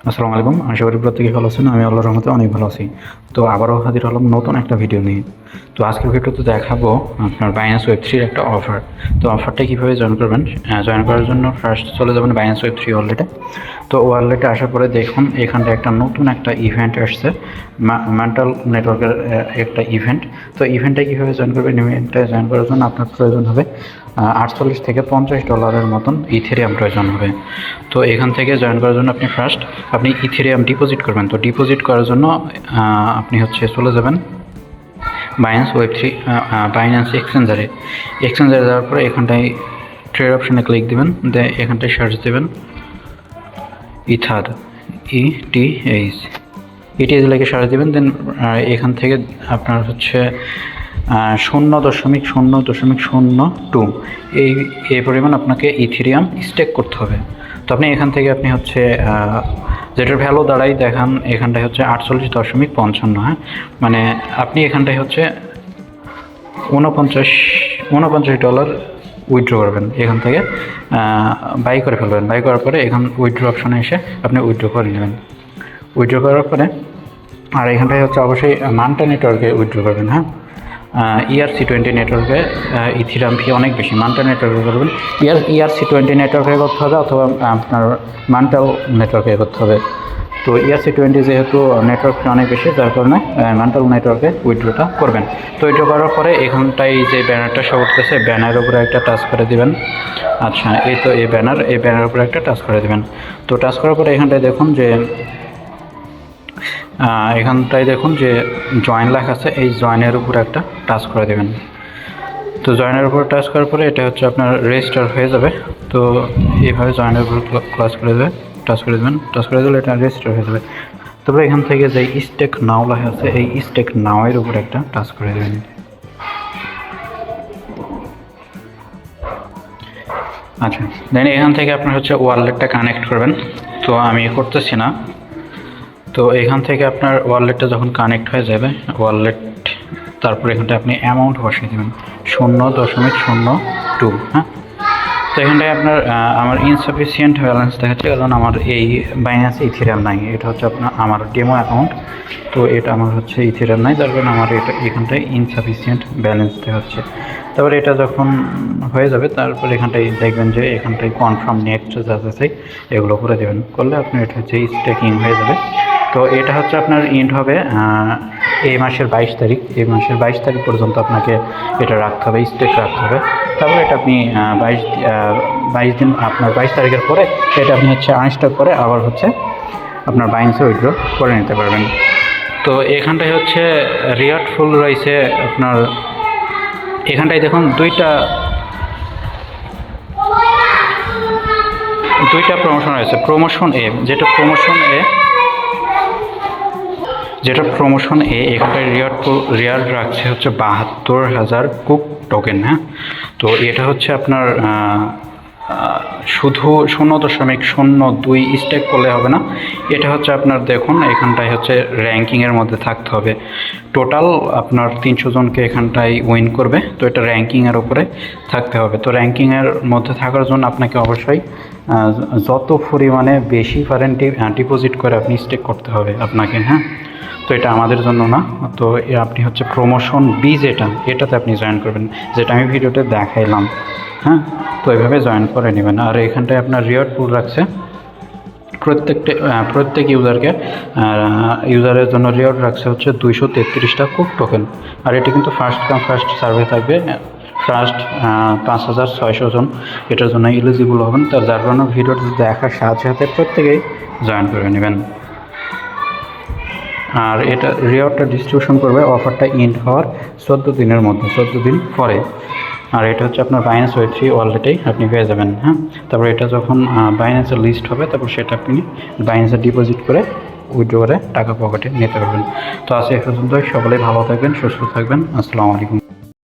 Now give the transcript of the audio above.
আসসালামু আলাইকুম। আশা করি প্রত্যেকেই ভালো আছেন। আমি আল্লাহর রহমতে অনেক ভালো আছি। তো আবারও হাজির হলাম নতুন একটা ভিডিও নিয়ে। তো আজকের ভিডিওতে দেখাবো আপনার বাইন্যান্স ওয়েব3 একটা অফার। তো অফারটা কীভাবে জয়েন করবেন? জয়েন করার জন্য ফার্স্ট চলে যাবেন বাইন্যান্স ওয়েব3 ওয়ালেটে। তো ওয়ালেটে আসার পরে দেখুন এখানটা একটা নতুন একটা ইভেন্ট আসছে, মেন্টাল নেটওয়ার্কের একটা ইভেন্ট। তো ইভেন্টে কীভাবে জয়েন করবেন? ইভেন্টে জয়েন করার জন্য আপনার প্রয়োজন হবে $48 থেকে $50 মতন ইথেরিয়াম প্রয়োজন হবে। তো এখান থেকে জয়েন করার জন্য আপনি ইথেরিয়াম ডিপোজিট করবেন। তো ডিপোজিট করার জন্য আপনি চলে যাবেন বাইন্যান্স ওয়েব3 বাইন্যান্স এক্সচেঞ্জারে যাওয়ার পরে এখানটায় ট্রেড অপশানে ক্লিক দেবেন, এখানটায় সার্চ দেবেন ইথার ইটিএস লিখে সার্চ দেবেন। দেন এখান থেকে আপনার 0.0.02 এই পরিমাণ আপনাকে ইথেরিয়াম স্টেক করতে হবে। তো এখান থেকে আপনি যেটার ভ্যালু দাঁড়াই দেখান, এখানটায় 48.55। হ্যাঁ, মানে আপনি এখানটায় $49 উইথড্র করবেন। এখান থেকে বাই করে ফেলবেন। বাই করার পরে এখান উইথড্র অপশানে এসে আপনি উইথড্র করে নেবেন। উইথড্র করার পরে আর এখানটায় অবশ্যই মান্টা নেটওয়ার্কে উইথড্র করবেন। হ্যাঁ, ERC20 নেটওয়ার্কে ইথেরিয়াম ফি অনেক বেশি। মান্টা নেটওয়ার্কে করবেন, ERC20 নেটওয়ার্কে করতে হবে অথবা আপনার মান্টাল নেটওয়ার্কে করতে হবে। তো ERC20 যেহেতু নেটওয়ার্ক ফি অনেক বেশি, যার কারণে মান্টাল নেটওয়ার্কে উইথড্রটা করবেন। তো উইথড্র করার পরে এখানটায় যে ব্যানারটা শো করতেছে, ব্যানারের উপরে একটা টাচ করে দেবেন। আচ্ছা, এই তো এই ব্যানারের উপরে একটা টাচ করে দেবেন। তো টাচ করার পরে এখানটায় দেখুন যে জয়েন লেখা আছে, এই জয়েনের উপরে একটা টাচ করে দেবেন। তো জয়েনের উপর টাচ করার পরে এটা আপনার রেজিস্টার হয়ে যাবে। তো এইভাবে জয়েনের উপর টাচ করে দিলে এটা রেজিস্টার হয়ে যাবে। তবে এখান থেকে যে স্টেক নাও লেখা আছে, এই স্টেক নাওয়ের উপর একটা টাচ করে দেবেন। আচ্ছা, দেন এখান থেকে আপনার ওয়ালেটটা কানেক্ট করবেন। তো আমি করতেছি না। তো এখান থেকে আপনার ওয়ালেটটা যখন কানেক্ট হয়ে যাবে, তারপর এখানটায় আপনি অ্যামাউন্ট বসিয়ে দেবেন 0.02। হ্যাঁ, তো এখানটায় আমার ইনসাফিসিয়েন্ট ব্যালেন্স দেখাচ্ছে, কারণ আমার এই বাইন্যান্সে ইথেরিয়াম নাই। এটা আমার ডেমো অ্যাকাউন্ট। তো এটা আমার ইথেরিয়াম নাই, যার কারণে আমার এখানটায় ইনসাফিসিয়েন্ট ব্যালেন্স দেখাচ্ছে। তারপরে এটা যখন হয়ে যাবে, তারপর এখানটায় দেখবেন যে এখানটায় কনফার্ম নেক্সট যা আছে এগুলো করে দেবেন। করলে আপনার এটা স্টেকিং হয়ে যাবে। তো এটা আপনার ইন্ড হবে এই মাসের 22 তারিখ। এই মাসের 22 তারিখ পর্যন্ত আপনাকে এটা রাখতে হবে, স্টেক রাখতে হবে। তারপরে এটা আপনি 22 দিন, আপনার 22 তারিখের পরে এটা আপনি আনস্টক করে আবার আপনার বাইন্যান্সে উইথড্র করে নিতে পারবেন। তো এখানটায় রিওয়ার্ড ফুল রয়েছে আপনার। এখানটায় দেখুন দুইটা প্রমোশন রয়েছে। প্রমোশন এ, যেটা প্রমোশন এ এখানটায় রিওয়ার্ড রাখছে 72,000 কুক টোকেন। হ্যাঁ, তো এটা আপনার শুধু 0.02 স্টেক করলে হবে না। এটা আপনার দেখুন এখানটায় র্যাঙ্কিংয়ের মধ্যে থাকতে হবে। টোটাল আপনার 300 জনকে এখানটায় উইন করবে। তো এটা র্যাঙ্কিংয়ের উপরে থাকতে হবে। তো র্যাঙ্কিংয়ের মধ্যে থাকার জন্য আপনাকে অবশ্যই যত পরিমাণে বেশি পারেন ডিপোজিট করে আপনি স্টেক করতে হবে আপনাকে। হ্যাঁ, তো এটা আমাদের জন্য না। তো আপনি প্রমোশন বি এটাতে আপনি জয়েন করবেন, যেটা আমি ভিডিওতে দেখাইলাম। হ্যাঁ, তো এইভাবে জয়েন করে নেবেন। আর এখানটায় আপনার রিওয়ার্ড পুল রাখছে প্রত্যেক ইউজারের জন্য রিওয়ার্ড রাখছে 233টা কুক টোকেন। আর এটি কিন্তু ফার্স্ট কাম ফার্স্ট সার্ভে থাকবে। ফার্স্ট 5,600 জন এটার জন্য এলিজিবল হবেন। তার যার কারণে ভিডিওটি দেখার সাথে সাথে প্রত্যেকেই জয়েন করে নেবেন। আর এটা রিওয়ার্ডটা ডিস্ট্রিবিউশন করবে অফারটা এন্ড হওয়ার 14 দিনের মধ্যে, 14 দিন পরে। আর এটা আপনার বাইন্যান্স ওয়েব3 ওয়ালেটেই আপনি পেয়ে যাবেন। হ্যাঁ, তারপর এটা যখন বাইন্যান্সের লিস্ট হবে, তারপর সেটা আপনি বাইন্যান্সে ডিপোজিট করে উইথড্র করে টাকা পকেটে নিতে পারবেন। তো আজকে এই পর্যন্তই। সকলেই ভালো থাকবেন, সুস্থ থাকবেন। আসসালামু আলাইকুম।